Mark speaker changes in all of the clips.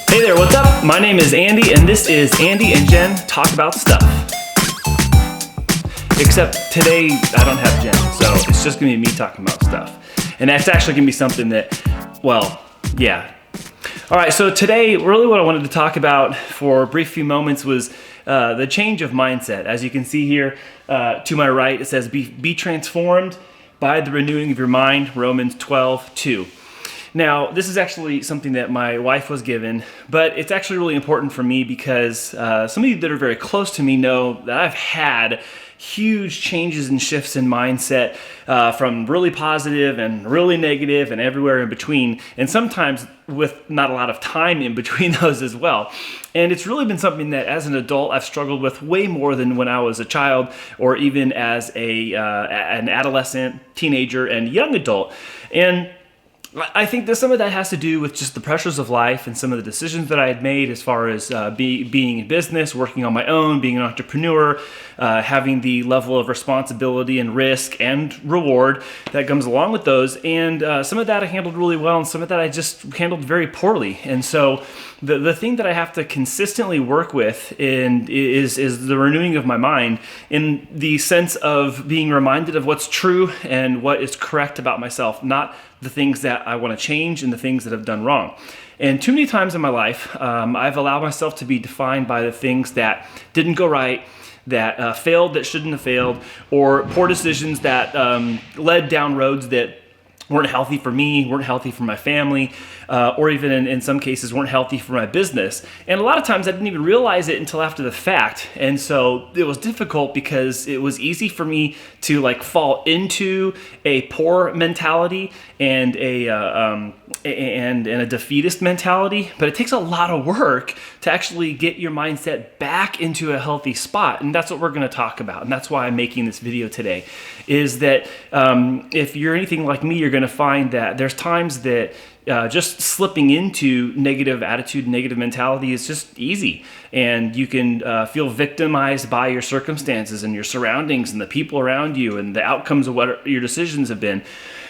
Speaker 1: Hey there, what's up? My name is Andy, and this is Andy and Jen Talk About Stuff. Except today, I don't have Jen, so it's just gonna be me talking about stuff. And that's actually gonna be something that, well, yeah. All right, so today, really what I wanted to talk about for a brief few moments was the change of mindset. As you can see here, to my right, it says, be transformed by the renewing of your mind, Romans 12:2. Now, this is actually something that my wife was given, but it's actually really important for me because some of you that are very close to me know that I've had huge changes and shifts in mindset from really positive and really negative and everywhere in between, and sometimes with not a lot of time in between those as well. And it's really been something that as an adult I've struggled with way more than when I was a child or even as an adolescent, teenager, and young adult. And I think that some of that has to do with just the pressures of life and some of the decisions that I had made as far as being in business, working on my own, being an entrepreneur, having the level of responsibility and risk and reward that comes along with those. And some of that I handled really well, and some of that I just handled very poorly. And so the thing that I have to consistently work with is the renewing of my mind in the sense of being reminded of what's true and what is correct about myself, not the things that I want to change and the things that I've done wrong. And too many times in my life, I've allowed myself to be defined by the things that didn't go right, that failed that shouldn't have failed, or poor decisions that led down roads that weren't healthy for me, weren't healthy for my family, or even in some cases weren't healthy for my business. And a lot of times I didn't even realize it until after the fact. And so it was difficult because it was easy for me to fall into a poor mentality and a defeatist mentality. But it takes a lot of work to actually get your mindset back into a healthy spot. And that's what we're going to talk about. And that's why I'm making this video today, is that if you're anything like me, you're going to find that there's times that just slipping into negative attitude, negative mentality is just easy. And you can feel victimized by your circumstances and your surroundings and the people around you and the outcomes of what your decisions have been.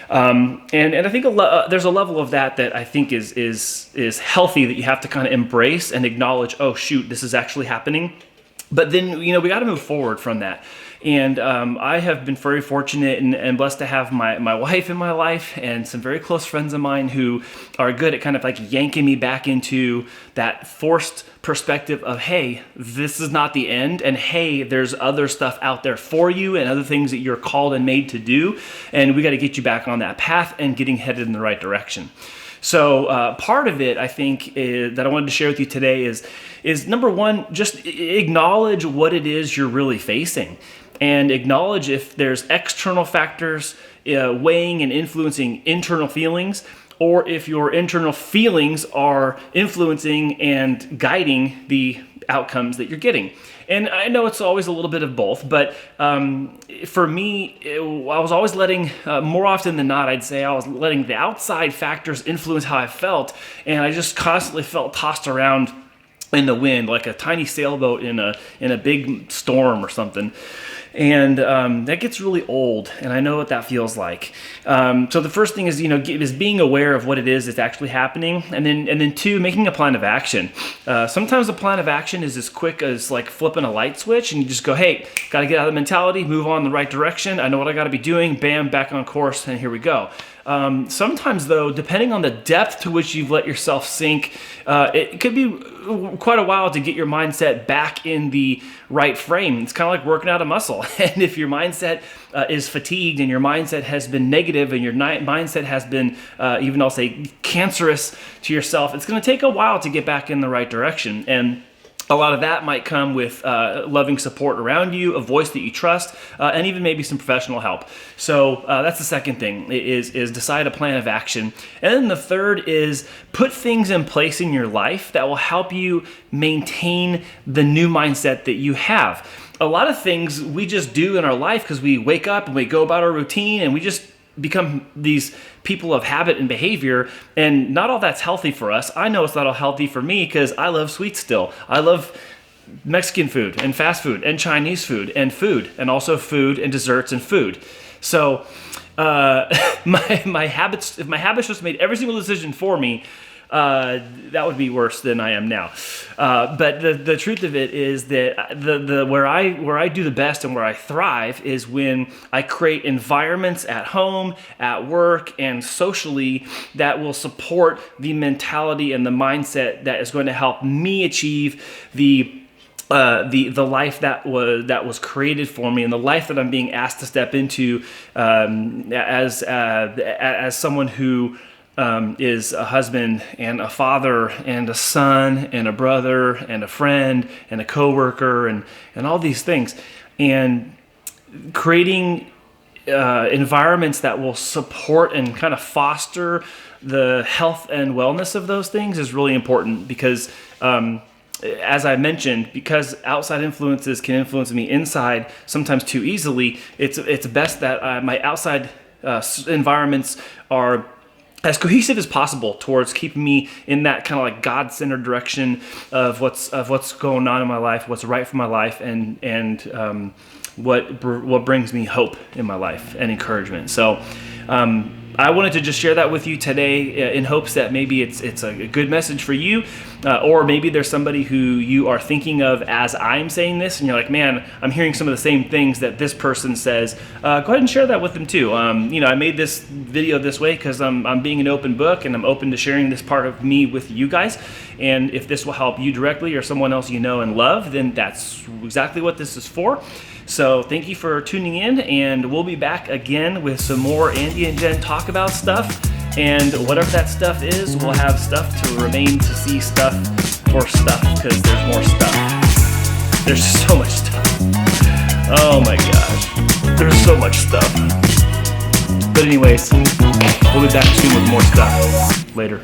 Speaker 1: And I think there's a level of that I think is healthy, that you have to kind of embrace and acknowledge, oh shoot, this is actually happening. But then, we got to move forward from that. And I have been very fortunate and blessed to have my wife in my life and some very close friends of mine who are good at kind of yanking me back into that forced perspective of, hey, this is not the end, and hey, there's other stuff out there for you and other things that you're called and made to do, and we got to get you back on that path and getting headed in the right direction. So part of it, I think, that I wanted to share with you today is number one, just acknowledge what it is you're really facing, and acknowledge if there's external factors weighing and influencing internal feelings, or if your internal feelings are influencing and guiding the outcomes that you're getting. And I know it's always a little bit of both, but for me, I was always letting, more often than not, I'd say I was letting the outside factors influence how I felt, and I just constantly felt tossed around in the wind like a tiny sailboat in a big storm or something. And that gets really old, and I know what that feels like. So the first thing is, is being aware of what it is that's actually happening, and then two, making a plan of action. Sometimes the plan of action is as quick as flipping a light switch, and you just go, hey, got to get out of the mentality, move on in the right direction. I know what I got to be doing. Bam, back on course, and here we go. Sometimes, though, depending on the depth to which you've let yourself sink, it could be quite a while to get your mindset back in the right frame. It's kind of like working out a muscle. And if your mindset is fatigued and your mindset has been negative and your mindset has been, even I'll say, cancerous to yourself, it's going to take a while to get back in the right direction. And a lot of that might come with loving support around you, a voice that you trust, and even maybe some professional help. So that's the second thing, is decide a plan of action. And then the third is put things in place in your life that will help you maintain the new mindset that you have. A lot of things we just do in our life because we wake up and we go about our routine and we just become these people of habit and behavior, and not all that's healthy for us. I know it's not all healthy for me because I love sweets still. I love Mexican food and fast food and Chinese food and also food and desserts and food. So my habits, if my habits just made every single decision for me, that would be worse than I am now. But the truth of it is that where I do the best and where I thrive is when I create environments at home, at work, and socially that will support the mentality and the mindset that is going to help me achieve the life that was created for me, and the life that I'm being asked to step into as someone who is a husband and a father and a son and a brother and a friend and a coworker and all these things, and creating environments that will support and kind of foster the health and wellness of those things is really important because. As I mentioned, because outside influences can influence me inside sometimes too easily, it's best that my outside environments are as cohesive as possible towards keeping me in that kind of like God-centered direction of what's going on in my life, what's right for my life, and what brings me hope in my life and encouragement. So. I wanted to just share that with you today in hopes that maybe it's a good message for you, or maybe there's somebody who you are thinking of as I'm saying this, and you're like, man, I'm hearing some of the same things that this person says. Go ahead and share that with them too. I made this video this way because I'm being an open book, and I'm open to sharing this part of me with you guys. And if this will help you directly or someone else you know and love, then that's exactly what this is for. So thank you for tuning in, and we'll be back again with some more Andy and Jen talk about stuff. And whatever that stuff is, we'll have stuff to remain to see stuff for stuff, because there's more stuff. There's so much stuff. Oh my gosh. There's so much stuff. But anyways, we'll be back soon with more stuff. Later.